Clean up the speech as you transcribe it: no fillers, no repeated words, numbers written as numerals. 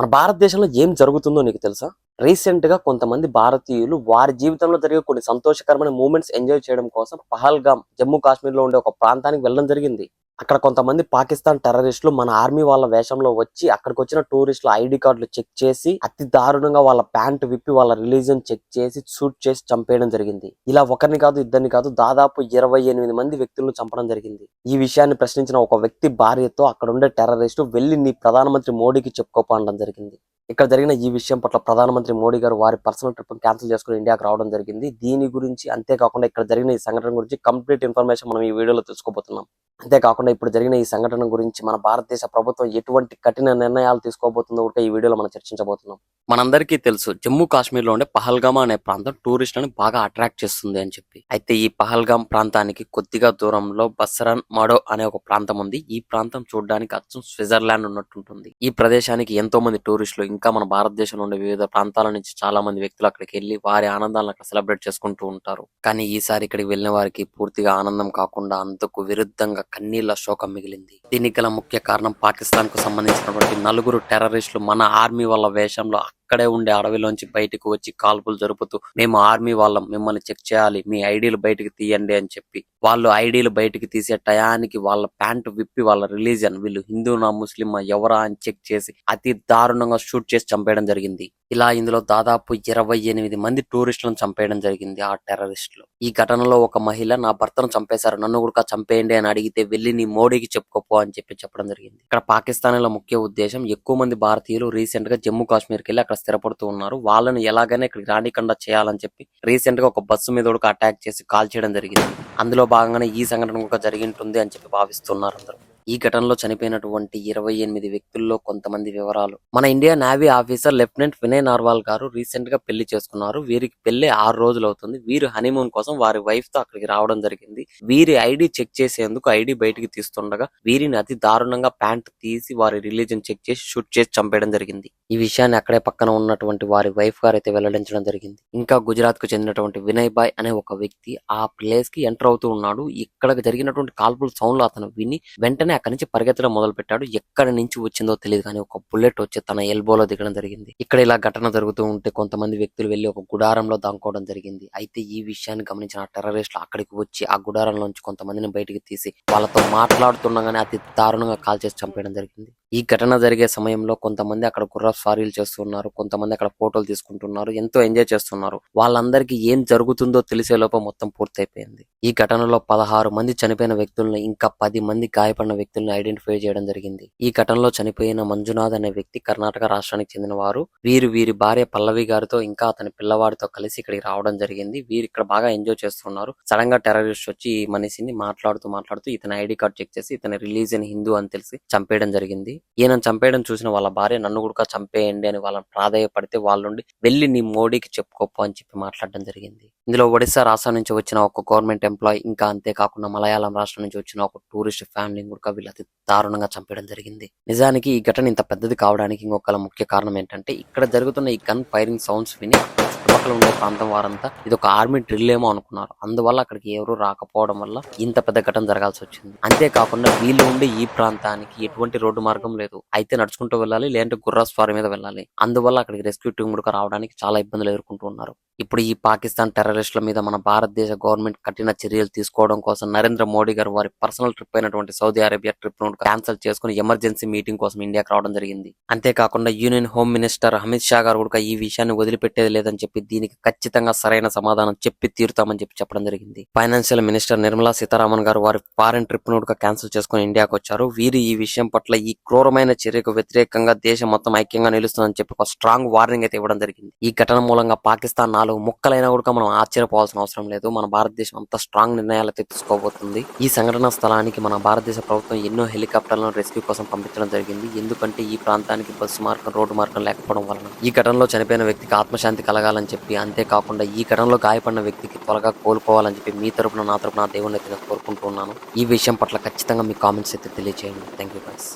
మన భారతదేశంలో ఏం జరుగుతుందో నీకు తెలుసా? రీసెంట్ గా కొంతమంది భారతీయులు వారి జీవితంలో జరిగే కొన్ని సంతోషకరమైన మూమెంట్స్ ఎంజాయ్ చేయడం కోసం పహల్గామ్ జమ్మూ కాశ్మీర్ లో ఉండే ఒక ప్రాంతానికి వెళ్ళడం జరిగింది. అక్కడ కొంతమంది పాకిస్తాన్ టెర్రరిస్టులు మన ఆర్మీ వాళ్ళ వేషంలో వచ్చి అక్కడికి వచ్చిన టూరిస్టుల ఐడి కార్డులు చెక్ చేసి అతి దారుణంగా వాళ్ళ ప్యాంటు విప్పి వాళ్ళ రిలీజియన్ చెక్ చేసి షూట్ చేసి చంపేయడం జరిగింది. ఇలా ఒకరిని కాదు ఇద్దరిని కాదు దాదాపు 28 మంది వ్యక్తులను చంపడం జరిగింది. ఈ విషయాన్ని ప్రశ్నించిన ఒక వ్యక్తి భార్యతో అక్కడ ఉండే టెర్రరిస్టు వెళ్లి నీ ప్రధానమంత్రి మోడీకి చెప్పుకోపో అనడం జరిగింది. ఇక్కడ జరిగిన ఈ విషయం పట్ల ప్రధానమంత్రి మోడీ గారు వారి పర్సనల్ ట్రిప్ క్యాన్సిల్ చేసుకుని ఇండియాకి రావడం జరిగింది. దీని గురించి అంతేకాకుండా ఇక్కడ జరిగిన ఈ సంఘటన గురించి కంప్లీట్ ఇన్ఫర్మేషన్ మనం ఈ వీడియోలో తెలుసుకోబోతున్నాం. అంతేకాకుండా ఇప్పుడు జరిగిన ఈ సంఘటన గురించి మన భారతదేశ ప్రభుత్వం ఎటువంటి కఠిన నిర్ణయాలు తీసుకోబోతుందో కూడా ఈ వీడియోలో మనం చర్చించబోతున్నాం. మనందరికీ తెలుసు జమ్మూ కాశ్మీర్ లో ఉండే పహల్గామ్ అనే ప్రాంతం టూరిస్టులను బాగా అట్రాక్ట్ చేస్తుంది అని చెప్పి. అయితే ఈ పహల్గామ్ ప్రాంతానికి కొద్దిగా దూరంలో బస్రన్ మడో అనే ఒక ప్రాంతం ఉంది. ఈ ప్రాంతం చూడడానికి అచ్చం స్విట్జర్లాండ్ ఉన్నట్టుంటుంది. ఈ ప్రదేశానికి ఎంతో మంది టూరిస్టులు ఇంకా మన భారతదేశంలో ఉండే వివిధ ప్రాంతాల నుంచి చాలా మంది వ్యక్తులు అక్కడికి వెళ్లి వారి ఆనందాలను అక్కడ సెలబ్రేట్ చేసుకుంటూ ఉంటారు. కానీ ఈసారి ఇక్కడికి వెళ్ళిన వారికి పూర్తిగా ఆనందం కాకుండా అందుకు విరుద్ధంగా కన్నీళ్ల శోకం మిగిలింది. దీనికి గల ముఖ్య కారణం పాకిస్తాన్ కు సంబంధించినటువంటి 4 టెర్రరిస్టులు మన ఆర్మీ వాళ్ళ వేషంలో అక్కడే ఉండే అడవిలోంచి బయటకు వచ్చి కాల్పులు జరుపుతూ మేము ఆర్మీ వాళ్ళం, మిమ్మల్ని చెక్ చేయాలి, మీ ఐడీలు బయటకు తీయండి అని చెప్పి వాళ్ళు ఐడీలు బయటకు తీసే టయానికి వాళ్ళ ప్యాంటు విప్పి వాళ్ళ రిలీజియన్ వీళ్ళు హిందూనా ముస్లిమా ఎవరా అని చెక్ చేసి అతి దారుణంగా షూట్ చేసి చంపేయడం జరిగింది. ఇలా ఇందులో దాదాపు 28 మంది టూరిస్టులను చంపేయడం జరిగింది ఆ టెర్రరిస్టులు. ఈ ఘటనలో ఒక మహిళ నా భర్తను చంపేశారు, నన్ను కూడా చంపేయండి అని అడిగితే వెళ్లి నీ మోడీకి చెప్పుకోపో అని చెప్పడం జరిగింది. ఇక్కడ పాకిస్తాన్ లో ముఖ్య ఉద్దేశం ఎక్కువ మంది భారతీయులు రీసెంట్ గా జమ్మూ కాశ్మీర్ కి వెళ్ళి అక్కడ స్థిరపడుతూ ఉన్నారు. వాళ్ళని ఎలాగైనా ఇక్కడికి రానికుండా చేయాలని చెప్పి రీసెంట్ గా ఒక బస్సు మీద కూడా అటాక్ చేసి కాల్ చేయడం జరిగింది. అందులో భాగంగానే ఈ సంఘటన కూడా జరిగింటుంది అని చెప్పి భావిస్తున్నారు అందరూ. ఈ ఘటనలో చనిపోయినటువంటి 28 వ్యక్తుల్లో కొంతమంది వివరాలు. మన India navy officer lieutenant Vinay Narwal గారు రీసెంట్ గా పెళ్లి చేసుకున్నారు. వీరికి పెళ్లి 6 రోజులు అవుతుంది. వీరు హనీమూన్ కోసం వారి వైఫ్ తో అక్కడికి రావడం జరిగింది. వీరి ఐడి చెక్ చేసేందుకు ఐడి బయటికి తీస్తుండగా వీరిని అతి దారుణంగా ప్యాంట్ తీసి వారి రిలీజన్ చెక్ చేసి షూట్ చేసి చంపేయడం జరిగింది. ఈ విషయాన్ని అక్కడే పక్కన ఉన్నటువంటి వారి వైఫ్ గారు అయితే వెల్లడించడం జరిగింది. ఇంకా గుజరాత్ కు చెందినటువంటి వినయ్ బాయ్ అనే ఒక వ్యక్తి ఆ ప్లేస్ కి ఎంటర్ అవుతూ ఉన్నాడు. ఇక్కడ జరిగినటువంటి కాల్పుల సౌండ్లు అతను విని వెంటనే అక్కడి నుంచి పరిగెత్తడం మొదలు పెట్టాడు. ఎక్కడి నుంచి వచ్చిందో తెలియదు కానీ ఒక బుల్లెట్ వచ్చి తన ఎల్బోలో దిగడం జరిగింది. ఇక్కడ ఇలా ఘటన జరుగుతూ ఉంటే కొంతమంది వ్యక్తులు వెళ్లి ఒక గుడారంలో దాక్కోవడం జరిగింది. అయితే ఈ విషయాన్ని గమనించిన టెర్రరిస్టులు అక్కడికి వచ్చి ఆ గుడారంలోంచి కొంతమందిని బయటికి తీసి వాళ్ళతో మాట్లాడుతుండగానే అతి దారుణంగా కాల్ చేసి చంపేయడం జరిగింది. ఈ ఘటన జరిగే సమయంలో కొంతమంది అక్కడ గుర్ర స్వారీలు చేస్తున్నారు, కొంతమంది అక్కడ ఫోటోలు తీసుకుంటున్నారు, ఎంతో ఎంజాయ్ చేస్తున్నారు. వాళ్ళందరికీ ఏం జరుగుతుందో తెలిసే లోపు మొత్తం పూర్తయిపోయింది. ఈ ఘటనలో 16 మంది చనిపోయిన వ్యక్తులను ఇంకా 10 మంది గాయపడిన వ్యక్తులను ఐడెంటిఫై చేయడం జరిగింది. ఈ ఘటనలో చనిపోయిన మంజునాథ్ అనే వ్యక్తి కర్ణాటక రాష్ట్రానికి చెందిన వారు. వీరి భార్య పల్లవి గారితో ఇంకా అతని పిల్లవాడితో కలిసి ఇక్కడికి రావడం జరిగింది. వీరు ఇక్కడ బాగా ఎంజాయ్ చేస్తున్నారు. సడన్ గా టెర్రరిస్ట్ వచ్చి ఈ మనిషిని మాట్లాడుతూ ఇతని ఐడి కార్డ్ చెక్ చేసి ఇతని రిలీజియన్ హిందూ అని తెలిసి చంపేయడం జరిగింది. ఈయన చంపేయడం చూసిన వాళ్ళ భార్య నన్ను కూడా చంపేయండి అని వాళ్ళని ప్రాధాయపడితే వాళ్ళుండి వెళ్లి నీ మోడీకి చెప్పుకోపో అని చెప్పి మాట్లాడడం జరిగింది. ఇందులో ఒడిశా రాష్ట్రం నుంచి వచ్చిన ఒక గవర్నమెంట్ ఎంప్లాయీ ఇంకా అంతేకాకుండా మలయాళం రాష్ట్రం నుంచి వచ్చిన ఒక టూరిస్ట్ ఫ్యామిలీ కూడా వీళ్ళు అతి దారుణంగా చంపేయడం జరిగింది. నిజానికి ఈ ఘటన ఇంత పెద్దది కావడానికి ఇంకొక ముఖ్య కారణం ఏంటంటే ఇక్కడ జరుగుతున్న ఈ గన్ ఫైరింగ్ సౌండ్స్ విని చుట్టుపక్కల ఉండే ప్రాంతం వారంతా ఇది ఒక ఆర్మీ డ్రిల్ ఏమో అనుకున్నారు. అందువల్ల అక్కడికి ఎవరు రాకపోవడం వల్ల ఇంత పెద్ద ఘటన జరగాల్సి వచ్చింది. అంతేకాకుండా వీళ్ళు ఉండే ఈ ప్రాంతానికి ఎటువంటి రోడ్డు మార్గం లేదు. అయితే నడుచుకుంటూ వెళ్ళాలి, లేదంటే గుర్రా స్వారీ మీద వెళ్ళాలి. అందువల్ల అక్కడికి రెస్క్యూ టీం కూడా రావడానికి చాలా ఇబ్బందులు ఎదుర్కొంటూ ఉన్నారు. ఇప్పుడు ఈ పాకిస్తాన్ టెర్రరిస్టుల మీద మన భారతదేశ గవర్నమెంట్ కఠిన చర్యలు తీసుకోవడం కోసం నరేంద్ర మోడీ గారు వారి పర్సనల్ ట్రిప్ అయినటువంటి సౌదీ అరేబియా ట్రిప్ ను క్యాన్సిల్ చేసుకుని ఎమర్జెన్సీ మీటింగ్ కోసం ఇండియాకి రావడం జరిగింది. అంతేకాకుండా union home minister Amit Shah గారు కూడా ఈ విషయాన్ని వదిలిపెట్టేది లేదని చెప్పి దీనికి ఖచ్చితంగా సరైన సమాధానం చెప్పి తీరుతామని చెప్పడం జరిగింది. ఫైనాన్షియల్ మినిస్టర్ నిర్మలా సీతారామన్ గారు వారి ఫారెన్ ట్రిప్ ను క్యాన్సిల్ చేసుకుని ఇండియాకి వచ్చారు. వీరు ఈ విషయం పట్ల ఈ క్రూరమైన చర్యకు వ్యతిరేకంగా దేశం మొత్తం ఐక్యంగా నిలుస్తుందని చెప్పి ఒక స్ట్రాంగ్ వార్నింగ్ అయితే ఇవ్వడం జరిగింది. ఈ ఘటన మూలంగా పాకిస్తాన్ 4 ముక్కలైనా కూడా మనం ఆశ్చర్యపోవాల్సిన అవసరం లేదు. మన భారతదేశం అంత స్ట్రాంగ్ నిర్ణయాలు అయితే తీసుకోబోతుంది. ఈ సంఘటన స్థలానికి మన భారతదేశ ప్రభుత్వం ఎన్నో హెలికాప్టర్లను రెస్క్యూ కోసం పంపించడం జరిగింది. ఎందుకంటే ఈ ప్రాంతానికి బస్సు మార్గం, రోడ్డు మార్గం లేకపోవడం వలన ఈ ఘటనలో చనిపోయిన వ్యక్తికి ఆత్మశాంతి కలగాలని చెప్పి, అంతేకాకుండా ఈ ఘటనలో గాయపడిన వ్యక్తికి త్వరగా కోలుకోవాలని చెప్పి మీ తరపున నా తరపున దేవుని అయితే కోరుకుంటూ ఉన్నాను. ఈ విషయం పట్ల ఖచ్చితంగా మీ కామెంట్స్ అయితే తెలియజేయండి. Thank you guys.